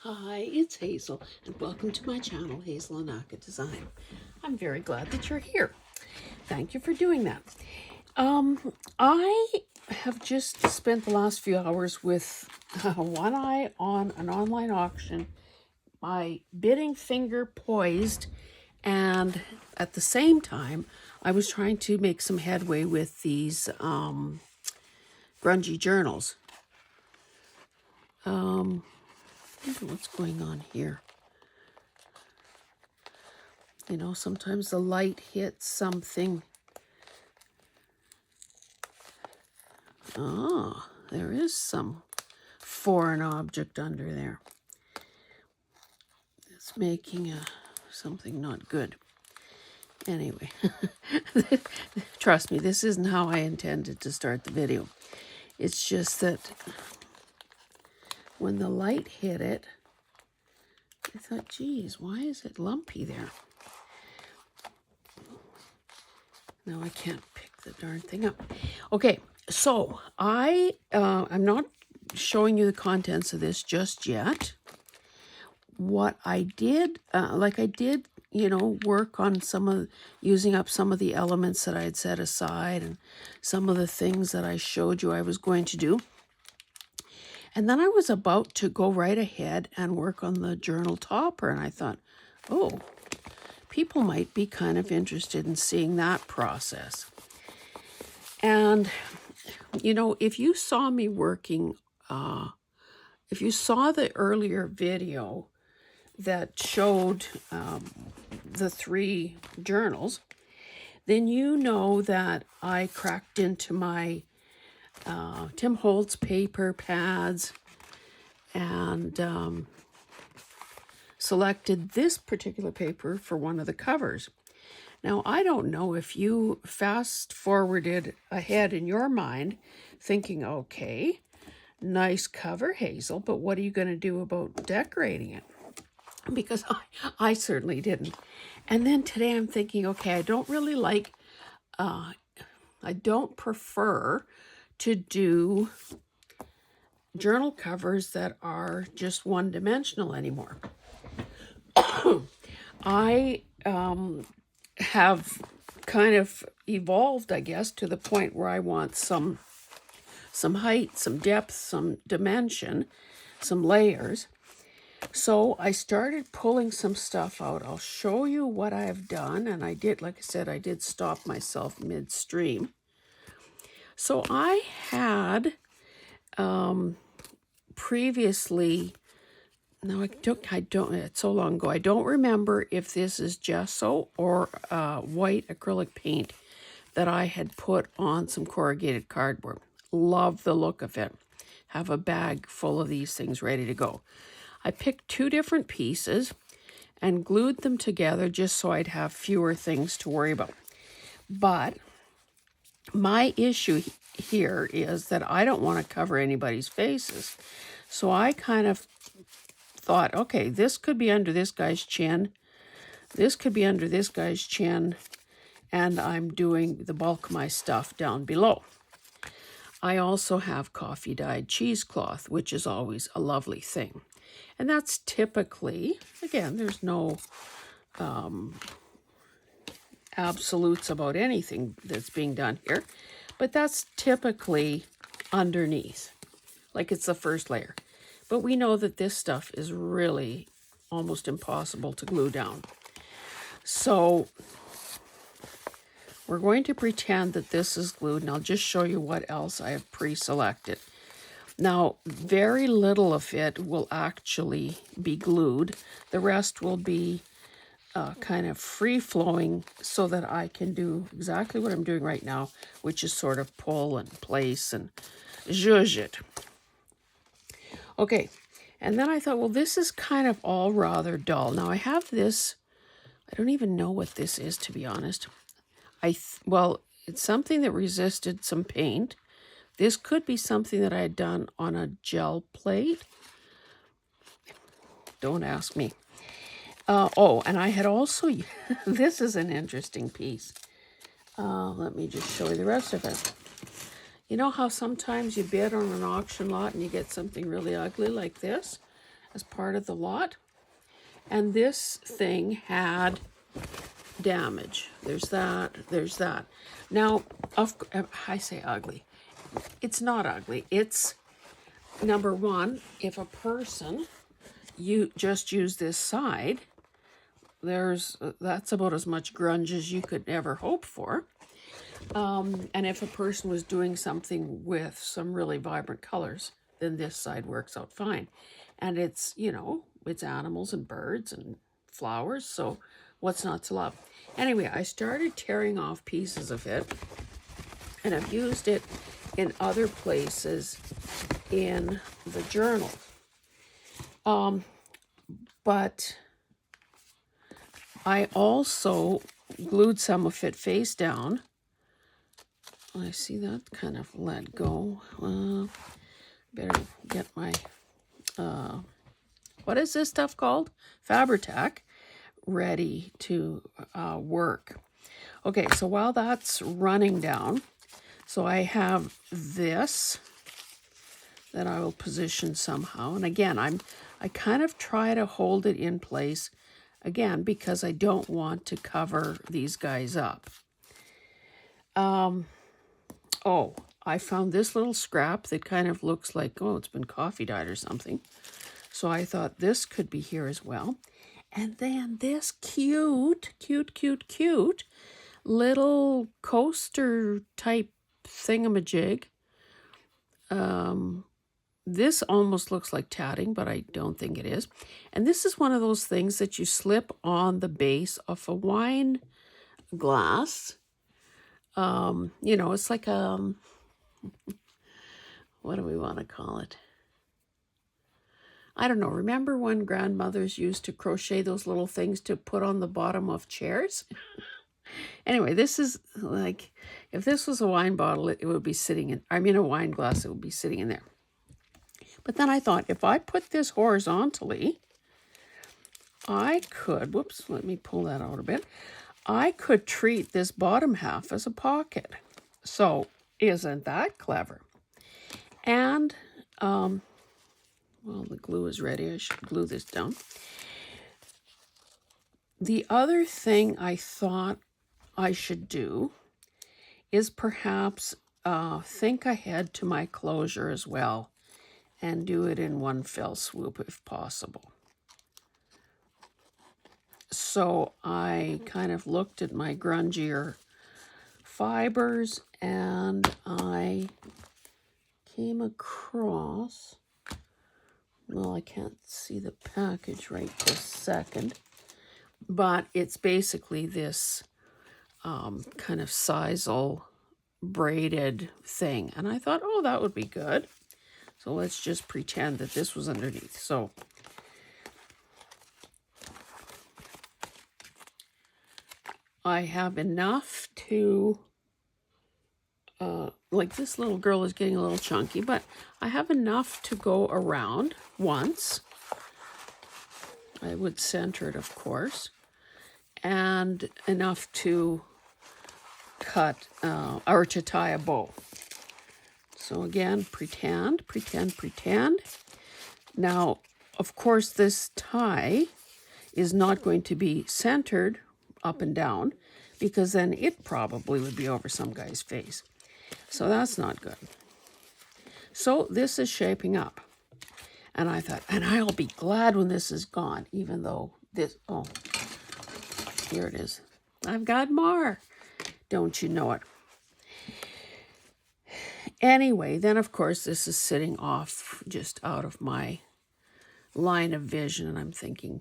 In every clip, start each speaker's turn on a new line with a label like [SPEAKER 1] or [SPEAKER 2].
[SPEAKER 1] Hi, it's Hazel, and welcome to my channel, Hazel Anaka Design. I'm very glad that you're here. Thank you for doing that. I have just spent the last few hours with one eye on an online auction, my bidding finger poised, and at the same time, I was trying to make some headway with these grungy journals. What's going on here? You know, sometimes the light hits something. Ah, there is some foreign object under there. It's making something not good. Anyway, trust me, this isn't how I intended to start the video. It's just that when the light hit it, I thought, geez, why is it lumpy there? Now I can't pick the darn thing up. Okay, so I'm not showing you the contents of this just yet. What I did, work on using up some of the elements that I had set aside and some of the things that I showed you I was going to do. And then I was about to go right ahead and work on the journal topper. And I thought, oh, people might be kind of interested in seeing that process. And, you know, if you saw me working, if you saw the earlier video that showed the three journals, then you know that I cracked into my Tim Holtz paper pads and selected this particular paper for one of the covers. Now, I don't know if you fast forwarded ahead in your mind thinking, okay, nice cover, Hazel, but what are you going to do about decorating it? Because I certainly didn't. And then today I'm thinking, okay, I don't really like, I don't prefer to do journal covers that are just one-dimensional anymore. I have kind of evolved, I guess, to the point where I want some height, some depth, some dimension, some layers. So I started pulling some stuff out. I'll show you what I've done. And I did, like I said, I did stop myself midstream. So I had previously, now I don't, it's so long ago, I don't remember if this is gesso or white acrylic paint that I had put on some corrugated cardboard. Love the look of it. Have a bag full of these things ready to go. I picked two different pieces and glued them together just so I'd have fewer things to worry about. But my issue here is that I don't want to cover anybody's faces. So I kind of thought, okay, this could be under this guy's chin. This could be under this guy's chin. And I'm doing the bulk of my stuff down below. I also have coffee dyed cheesecloth, which is always a lovely thing. And that's typically, again, there's no absolutes about anything that's being done here, but that's typically underneath, like it's the first layer. But we know that this stuff is really almost impossible to glue down. So we're going to pretend that this is glued, and I'll just show you what else I have pre-selected. Now, very little of it will actually be glued. The rest will be kind of free-flowing so that I can do exactly what I'm doing right now, which is sort of pull and place and zhuzh it. Okay, and then I thought, well, this is kind of all rather dull. Now, I have this, I don't even know what this is, to be honest. Well, it's something that resisted some paint. This could be something that I had done on a gel plate. Don't ask me. Oh, and I had also, this is an interesting piece. Let me just show you the rest of it. You know how sometimes you bid on an auction lot and you get something really ugly like this? as part of the lot. And this thing had damage. There's that, there's that. Now, I say ugly. It's not ugly. It's, number one, if a person you just use this side, that's about as much grunge as you could ever hope for. And if a person was doing something with some really vibrant colors, then this side works out fine. And it's, you know, it's animals and birds and flowers, so what's not to love? Anyway, I started tearing off pieces of it, and I've used it in other places in the journal. But I also glued some of it face down. I see that kind of let go. Better get my, what is this stuff called? Fabri-Tac, ready to work. Okay, so while that's running down, so I have this that I will position somehow. And again, I kind of try to hold it in place, again, because I don't want to cover these guys up. Oh, I found this little scrap that kind of looks like, oh, it's been coffee dyed or something. So I thought this could be here as well. And then this cute little coaster type thingamajig. This almost looks like tatting, but I don't think it is. And this is one of those things that you slip on the base of a wine glass. You know, it's like what do we want to call it? I don't know. Remember when grandmothers used to crochet those little things to put on the bottom of chairs? Anyway, this is like, if this was a wine bottle, it would be sitting in, I mean a wine glass, it would be sitting in there. But then I thought, if I put this horizontally, I could, whoops, let me pull that out a bit. I could treat this bottom half as a pocket. So isn't that clever? And, well, the glue is ready. I should glue this down. The other thing I thought I should do is perhaps think ahead to my closure as well and do it in one fell swoop if possible. So I kind of looked at my grungier fibers and I came across, well, I can't see the package right this second, but it's basically this kind of sisal braided thing. And I thought, oh, that would be good. So let's just pretend that this was underneath. So I have enough to, like this little girl is getting a little chunky, but I have enough to go around once. I would center it, of course, and enough to cut or to tie a bow. So again, pretend. Now, of course, this tie is not going to be centered up and down because then it probably would be over some guy's face. So that's not good. So this is shaping up. And I thought, and I'll be glad when this is gone, even though this, oh, here it is. I've got more. Don't you know it? Anyway, then of course this is sitting off just out of my line of vision, and I'm thinking,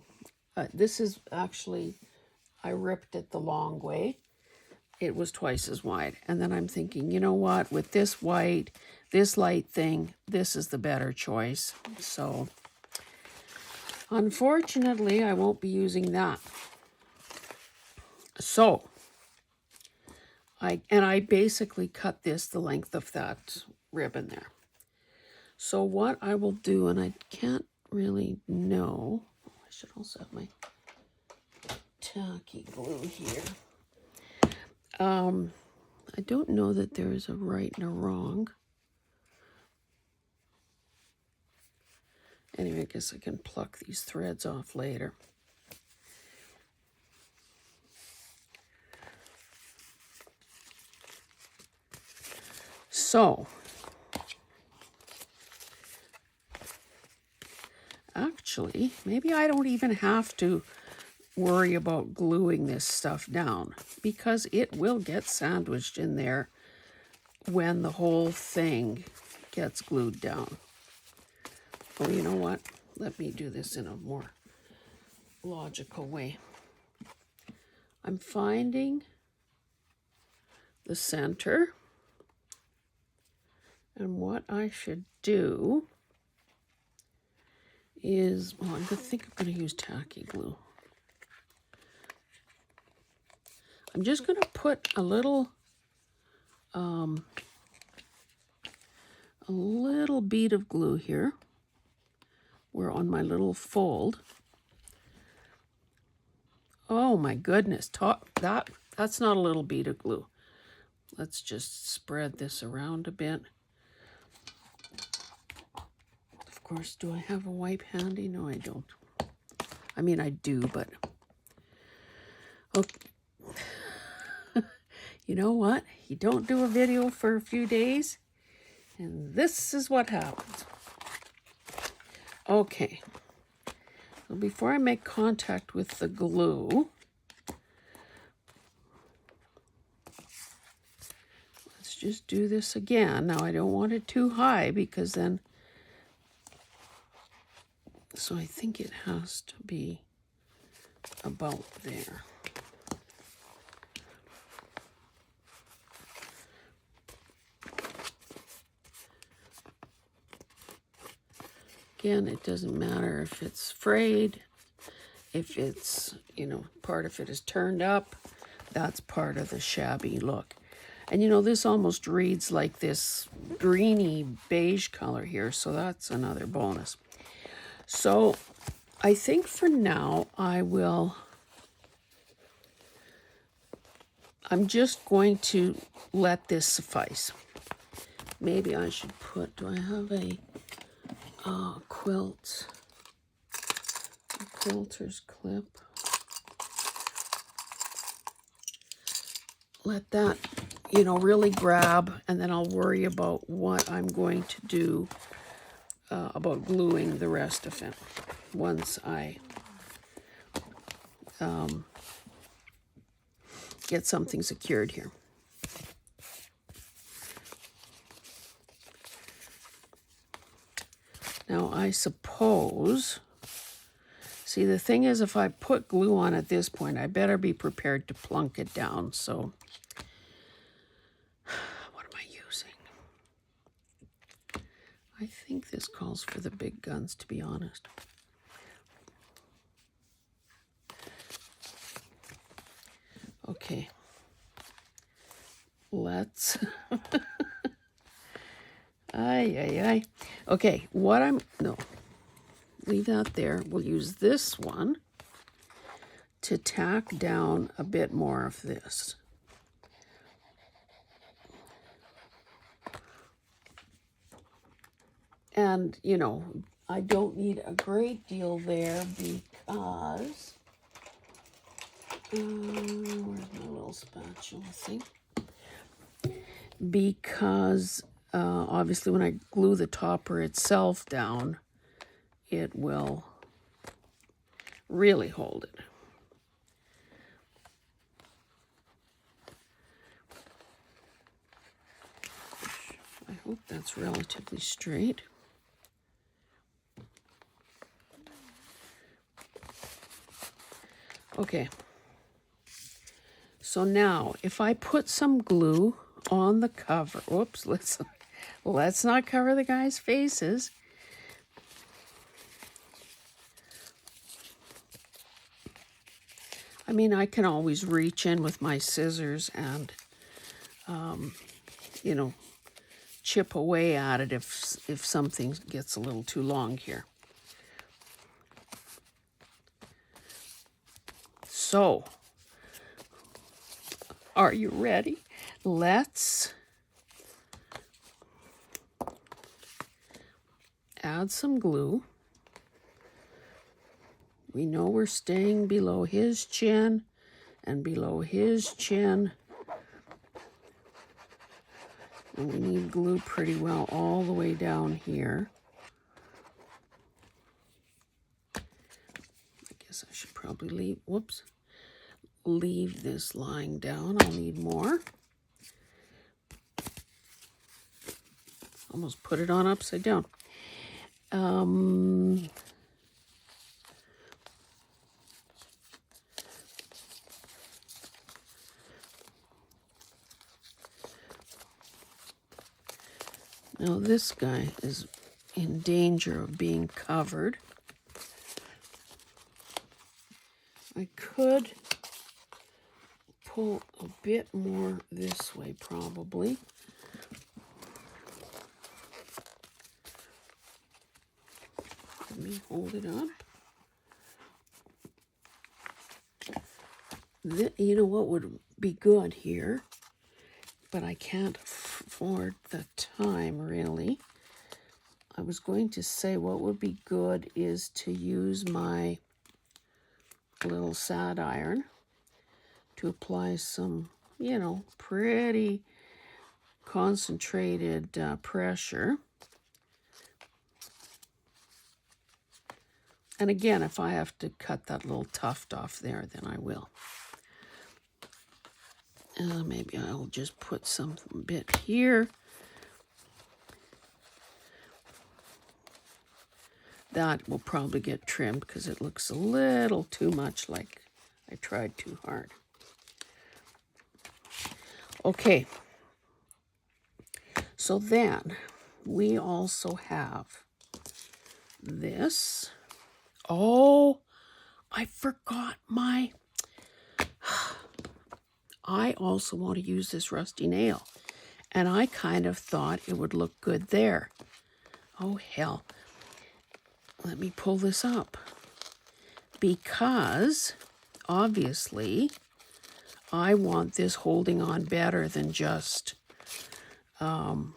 [SPEAKER 1] this is actually, I ripped it the long way. It was twice as wide. And then I'm thinking, you know what, with this white, this light thing, this is the better choice. So unfortunately, I won't be using that. So I basically cut this the length of that ribbon there. So what I will do, and I can't really know, I should also have my tacky glue here. I don't know that there is a right and a wrong. Anyway, I guess I can pluck these threads off later. So, actually, maybe I don't even have to worry about gluing this stuff down, because it will get sandwiched in there when the whole thing gets glued down. Oh, you know what? Let me do this in a more logical way. I'm finding the center, and what I should do is, well, I think I'm going to use tacky glue. I'm just going to put a little bead of glue here, where on my little fold. Oh my goodness, that's not a little bead of glue. Let's just spread this around a bit. Of course, do I have a wipe handy? No, I don't. I mean, I do, but okay. You know what? You don't do a video for a few days, and this is what happens. Okay. So before I make contact with the glue, let's just do this again. Now, I don't want it too high, because then, so I think it has to be about there. Again, it doesn't matter if it's frayed, if it's, you know, part of it is turned up. That's part of the shabby look. And you know, this almost reads like this greeny beige color here, so that's another bonus. So I think for now I'm just going to let this suffice. Maybe I should put, do I have a quilter's clip? Let that, you know, really grab, and then I'll worry about what I'm going to do about gluing the rest of it once I get something secured here. Now, I suppose, see, the thing is, if I put glue on at this point, I better be prepared to plunk it down. So, what am I using? I think this calls for the big guns, to be honest. Okay. Let's... Ay. Okay, leave that there. We'll use this one to tack down a bit more of this. And, you know, I don't need a great deal there because... where's my little spatula thing? Because... obviously, when I glue the topper itself down, it will really hold it. I hope that's relatively straight. Okay. So now, if I put some glue on the cover, whoops, let's not cover the guys' faces. I mean, I can always reach in with my scissors and, you know, chip away at it if something gets a little too long here. So, are you ready? Let's add some glue. We know we're staying below his chin and below his chin. And we need glue pretty well all the way down here. I guess I should probably leave this lying down. I'll need more. Almost put it on upside down. Now this guy is in danger of being covered. I could pull a bit more this way probably. Let me hold it up. You know what would be good here, but I can't afford the time really. I was going to say what would be good is to use my little sad iron to apply some, you know, pretty concentrated pressure. And again, if I have to cut that little tuft off there, then I will. Maybe I'll just put some bit here. That will probably get trimmed because it looks a little too much like I tried too hard. Okay. So then we also have this. Oh, I forgot my... I also want to use this rusty nail. And I kind of thought it would look good there. Oh, hell. Let me pull this up. Because, obviously, I want this holding on better than just, you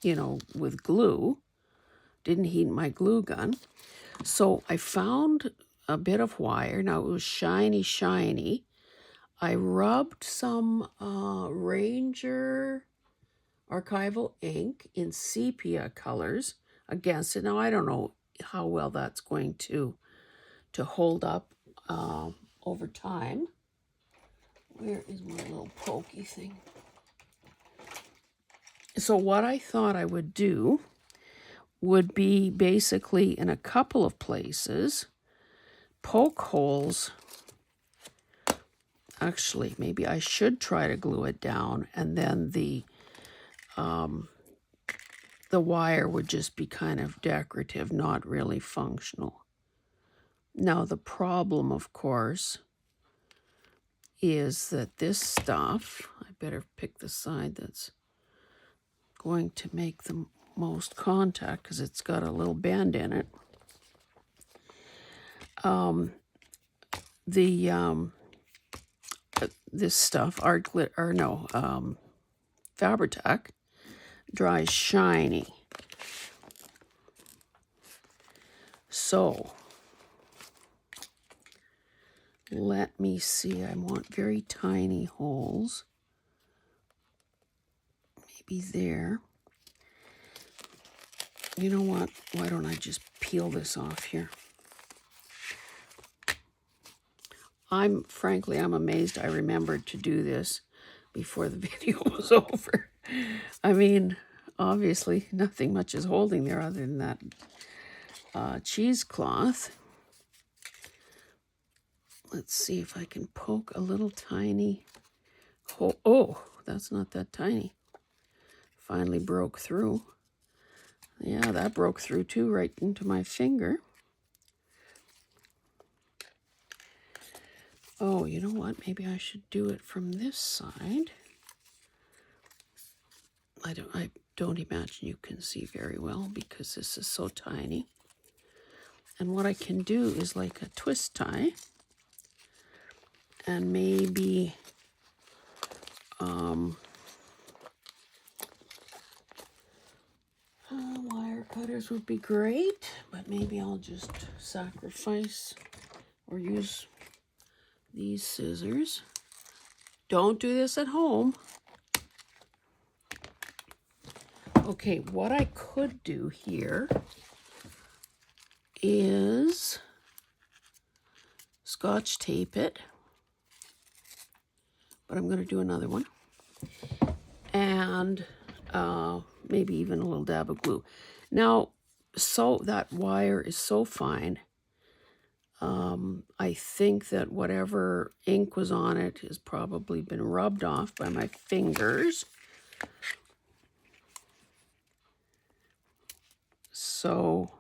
[SPEAKER 1] know, with glue. Didn't heat my glue gun. So I found a bit of wire. Now, it was shiny, shiny. I rubbed some Ranger archival ink in sepia colors against it. Now, I don't know how well that's going to hold up over time. Where is my little pokey thing? So what I thought I would do would be basically in a couple of places, poke holes. Actually, maybe I should try to glue it down, and then the wire would just be kind of decorative, not really functional. Now, the problem, of course, is that this stuff, I better pick the side that's going to make the most contact because it's got a little bend in it. This stuff, art glitter, or no, Fabri-Tac, dries shiny. So, let me see, I want very tiny holes. Maybe there. You know what, why don't I just peel this off here? Frankly, I'm amazed I remembered to do this before the video was over. I mean, obviously, nothing much is holding there other than that cheesecloth. Let's see if I can poke a little tiny hole. Oh, that's not that tiny. Finally broke through. Yeah, that broke through too, right into my finger. Oh, you know what? Maybe I should do it from this side. I don't imagine you can see very well because this is so tiny. And what I can do is like a twist tie. And maybe wire Cutters would be great, but maybe I'll just sacrifice or use these scissors. Don't do this at home. Okay, what I could do here is Scotch tape it, but I'm going to do another one, and maybe even a little dab of glue. Now, so that wire is so fine, I think that whatever ink was on it has probably been rubbed off by my fingers. So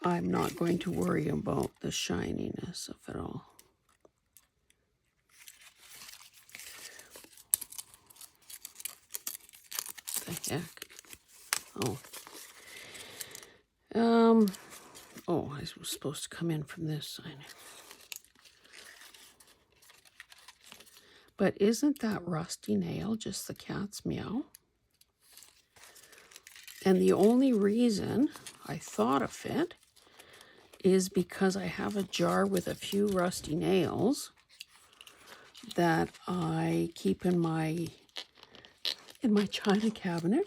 [SPEAKER 1] I'm not going to worry about the shininess of it all. The heck? Oh, I was supposed to come in from this side. But isn't that rusty nail just the cat's meow? And the only reason I thought of it is because I have a jar with a few rusty nails that I keep in my china cabinet,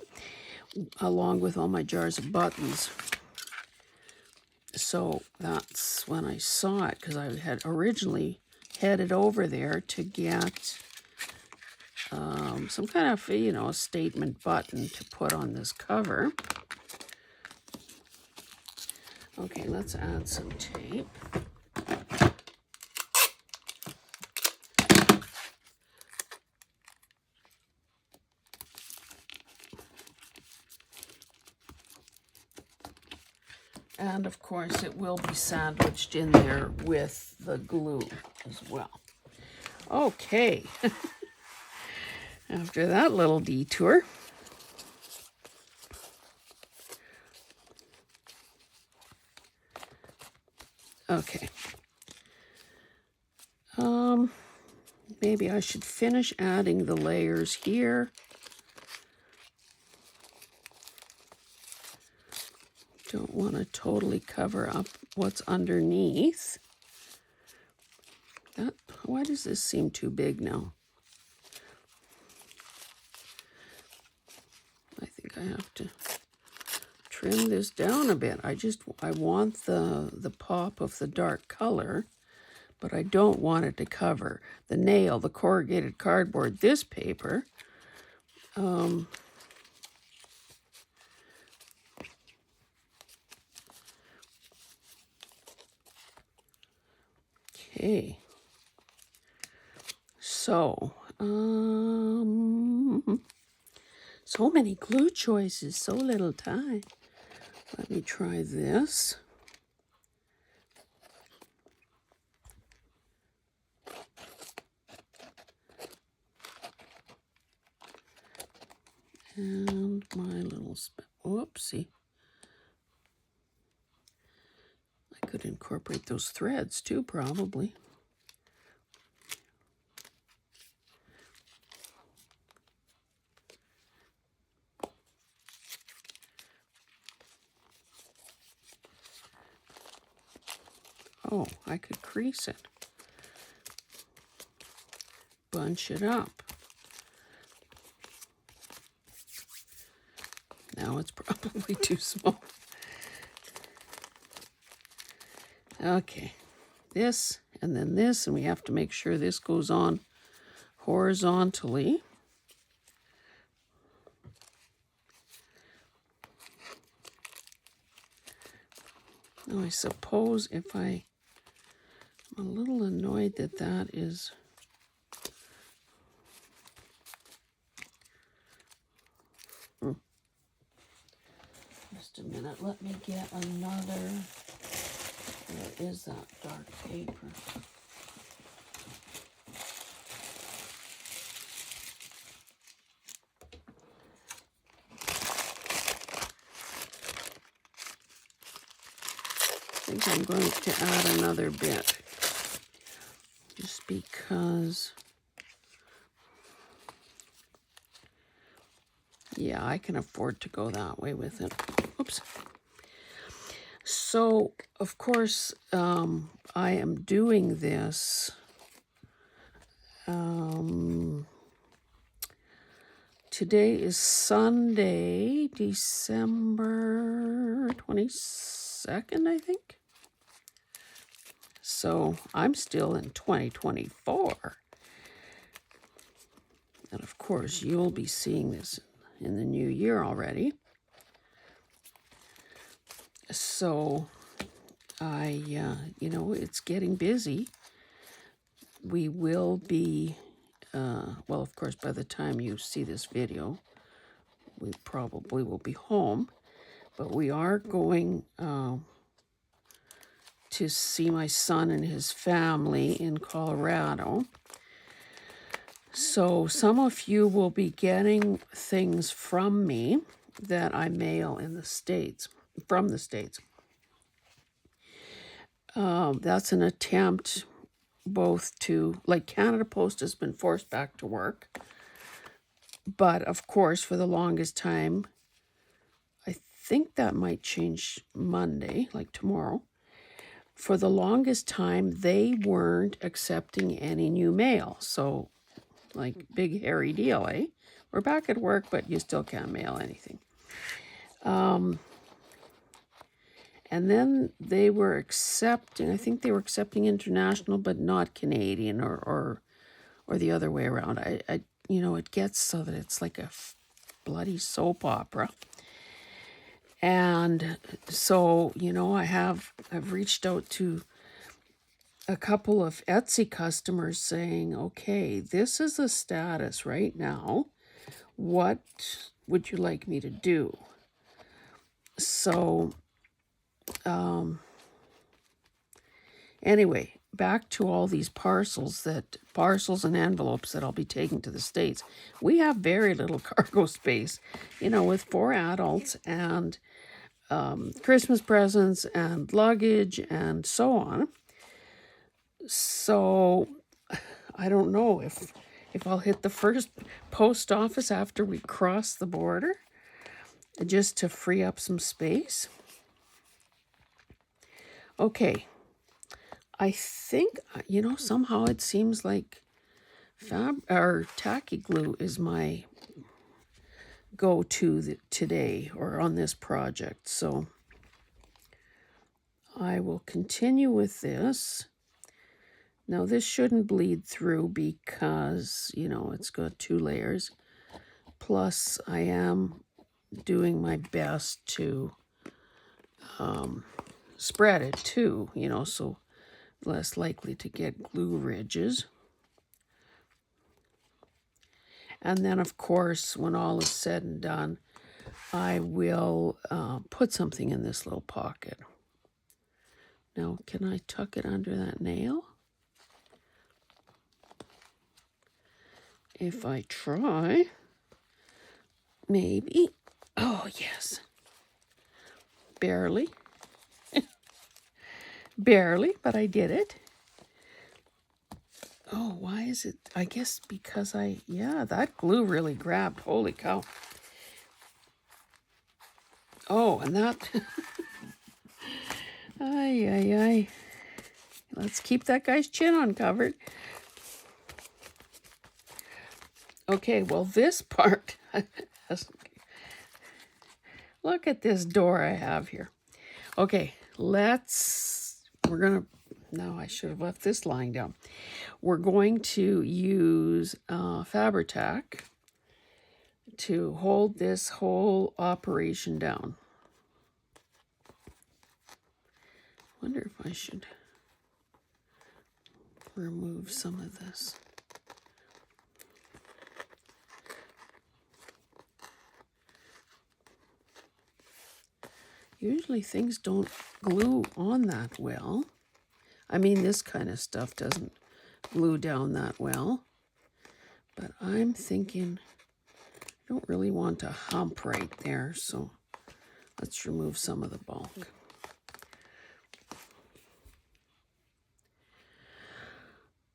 [SPEAKER 1] along with all my jars of buttons. So that's when I saw it, because I had originally headed over there to get some kind of, a statement button to put on this cover. Okay, let's add some tape. And of course, it will be sandwiched in there with the glue as well. Okay. After that little detour. Okay. Maybe I should finish adding the layers here. Don't want to totally cover up what's underneath. Why does this seem too big now? I think I have to trim this down a bit. I want the pop of the dark color, but I don't want it to cover the nail, the corrugated cardboard, this paper. Okay. So, so many glue choices, so little time. Let me try this. And my little, whoopsie. I could incorporate those threads too, probably. Oh, I could crease it. Bunch it up. Now it's probably too small. Okay, this and then this, and we have to make sure this goes on horizontally. Now I suppose if I'm a little annoyed that is just a minute, let me get another. Where is that dark paper? I think I'm going to add another bit, just because Yeah, I can afford to go that way with it. Oops. So, of course, I am doing this. Today is Sunday, December 22nd, I think. So I'm still in 2024. And of course, you'll be seeing this in the new year already. So it's getting busy. We will be, well, of course, by the time you see this video, we probably will be home. But we are going to see my son and his family in Colorado. So some of you will be getting things from me that I mail in the States, from the States. That's an attempt both to, like, Canada Post has been forced back to work. But of course, for the longest time, I think that might change Monday, like tomorrow. For the longest time, they weren't accepting any new mail. So, like, big hairy deal, eh? We're back at work, but you still can't mail anything. And then they were accepting, I think they were accepting international, but not Canadian or the other way around. It gets so that it's like a bloody soap opera. And so, I've reached out to a couple of Etsy customers saying, okay, this is the status right now. What would you like me to do? So, anyway, back to all these parcels and envelopes that I'll be taking to the States. We have very little cargo space, with 4 adults and Christmas presents and luggage and so on. So I don't know if I'll hit the first post office after we cross the border just to free up some space. Okay. I think, somehow it seems like tacky glue is my go-to today or on this project. So I will continue with this. Now this shouldn't bleed through because, it's got 2 layers. Plus I am doing my best to spread it too, so less likely to get glue ridges. And then, of course, when all is said and done, I will put something in this little pocket. Now, can I tuck it under that nail? If I try, maybe. Oh, yes. Barely. Barely, but I did it. Oh, why is it? I guess because that glue really grabbed. Holy cow. Oh, and that. Ay. Let's keep that guy's chin uncovered. Okay, well, this part. Look at this door I have here. Okay, no, I should have left this lying down. We're going to use Fabri-Tac to hold this whole operation down. Wonder if I should remove some of this. Usually things don't glue on that well. I mean, this kind of stuff doesn't glue down that well. But I'm thinking I don't really want a hump right there, so let's remove some of the bulk.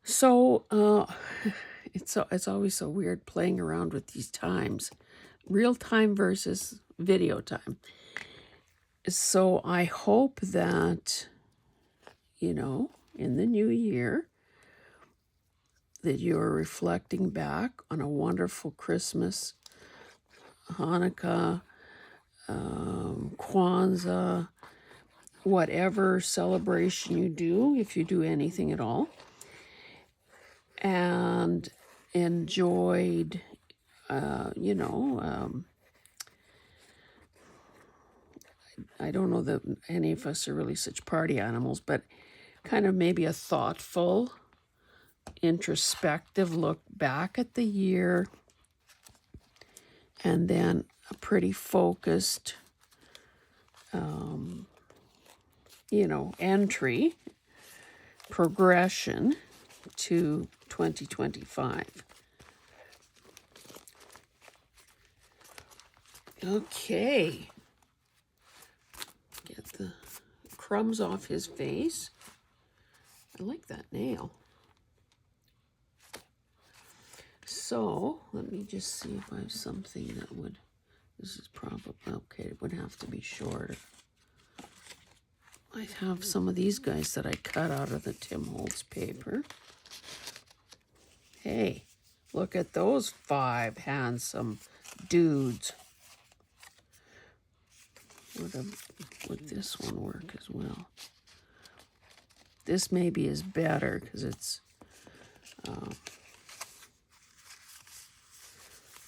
[SPEAKER 1] So it's always so weird playing around with these times real time versus video time. So I hope that, in the new year, that you're reflecting back on a wonderful Christmas, Hanukkah, Kwanzaa, whatever celebration you do, if you do anything at all, and enjoyed, I don't know that any of us are really such party animals, but kind of maybe a thoughtful, introspective look back at the year, and then a pretty focused, entry, progression to 2025. Okay. Get the crumbs off his face. I like that nail. So, let me just see if I have something that would, this is probably, okay, it would have to be shorter. I have some of these guys that I cut out of the Tim Holtz paper. Hey, look at those 5 handsome dudes. Would this one work as well? This maybe is better because it's...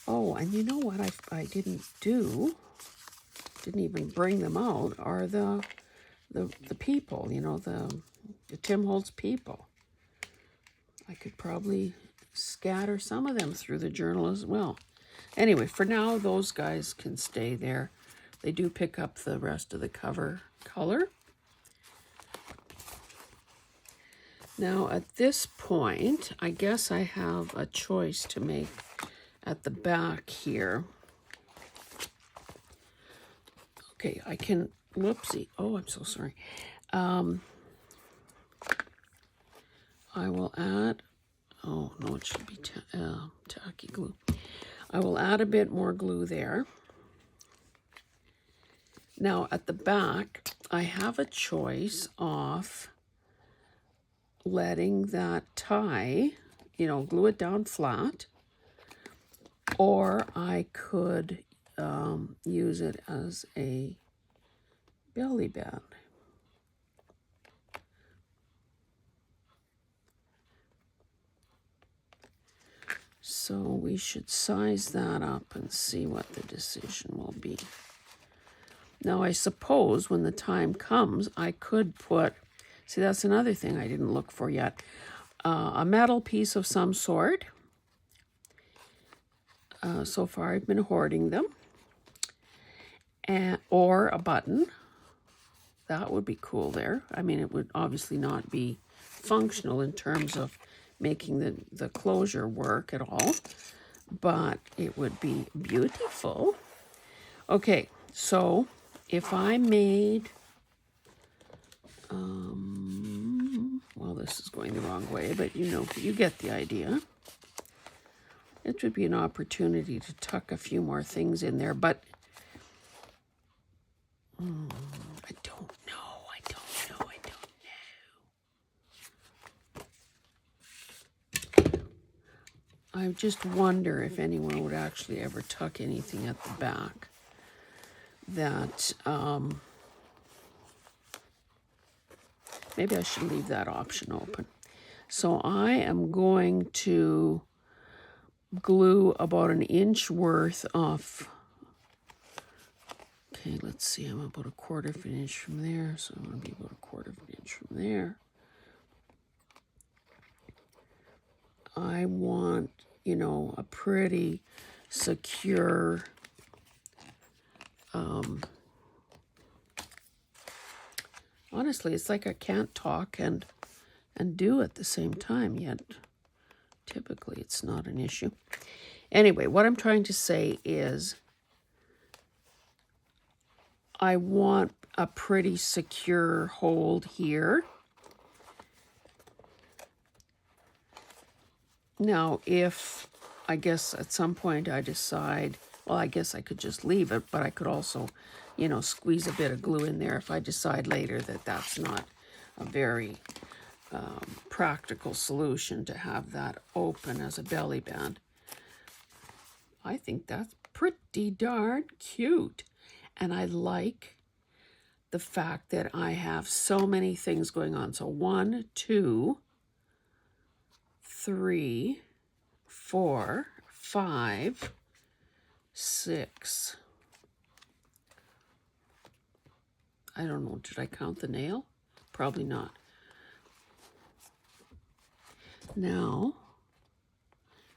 [SPEAKER 1] oh, and you know what I didn't do? Didn't even bring them out, are the people, the Tim Holtz people. I could probably scatter some of them through the journal as well. Anyway, for now, those guys can stay there. They do pick up the rest of the cover color. Now, at this point, I guess I have a choice to make at the back here. Okay, I can, whoopsie. Oh, I'm so sorry. I will add, oh no, it should be tacky glue. I will add a bit more glue there. Now at the back, I have a choice of letting that tie, glue it down flat, or I could use it as a belly band. So we should size that up and see what the decision will be. Now I suppose when the time comes, I could put, see that's another thing I didn't look for yet, a metal piece of some sort. So far I've been hoarding them. Or a button. That would be cool there. I mean, it would obviously not be functional in terms of making the closure work at all, but it would be beautiful. Okay, so if I made, well, this is going the wrong way, but you get the idea. It would be an opportunity to tuck a few more things in there, but I don't know. I just wonder if anyone would actually ever tuck anything at the back that, maybe I should leave that option open. So I am going to glue about an inch worth of, okay, let's see, I'm about 1/4 of an inch from there, so I'm going to be about 1/4 of an inch from there. I want, a pretty secure, honestly, it's like I can't talk and do at the same time, yet typically it's not an issue. Anyway, what I'm trying to say is I want a pretty secure hold here. Now, if I guess at some point I decide well, I guess I could just leave it, but I could also, you know, squeeze a bit of glue in there if I decide later that that's not a very practical solution to have that open as a belly band. I think that's pretty darn cute. And I like the fact that I have so many things going on. So 1, 2, 3, 4, 5, 6. I don't know, did I count the nail? Probably not. Now,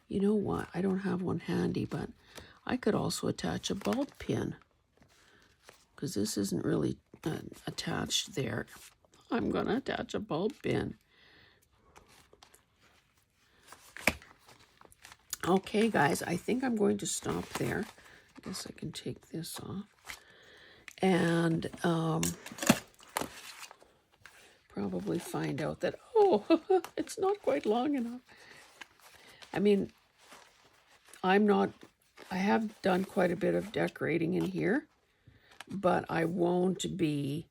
[SPEAKER 1] you know what? I don't have one handy, but I could also attach a bulb pin because this isn't really attached there. I'm going to attach a bulb pin. Okay, guys, I think I'm going to stop there. I guess I can take this off. And probably find out that, oh, it's not quite long enough. I mean, I have done quite a bit of decorating in here, but I won't be,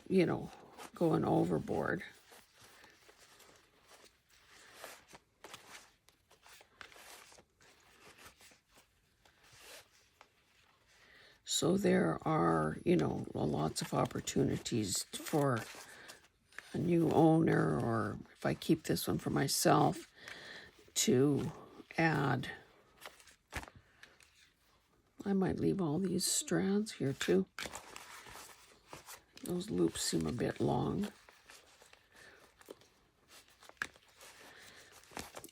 [SPEAKER 1] you know, going overboard. So there are, you know, lots of opportunities for a new owner, or if I keep this one for myself, to add. I might leave all these strands here too. Those loops seem a bit long.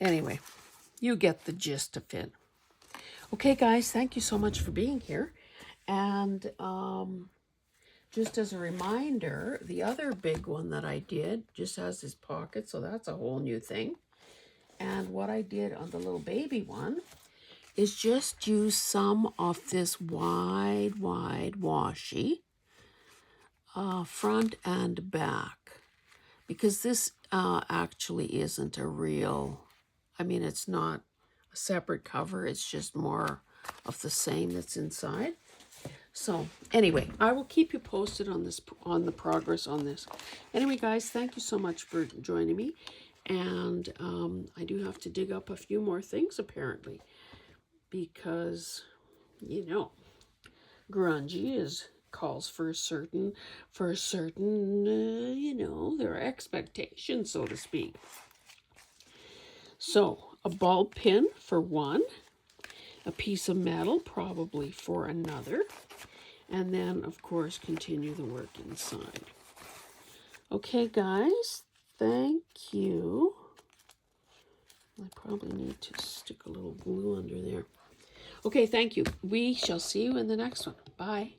[SPEAKER 1] Anyway, you get the gist of it. Okay, guys, thank you so much for being here. And just as a reminder, the other big one that I did just has this pocket, so that's a whole new thing. And what I did on the little baby one is just use some of this wide washi, front and back, because this actually isn't a real, I mean, it's not a separate cover, it's just more of the same that's inside. So anyway, I will keep you posted on this, on the progress on this. Anyway, guys, thank you so much for joining me. And I do have to dig up a few more things apparently, because, you know, grungy calls for a certain, you know, there are expectations, so to speak. So a bulb pin for one, a piece of metal probably for another, and then of course continue the work inside. Okay, guys, thank you. I probably need to stick a little glue under there. Okay, thank you. We shall see you in the next one. Bye.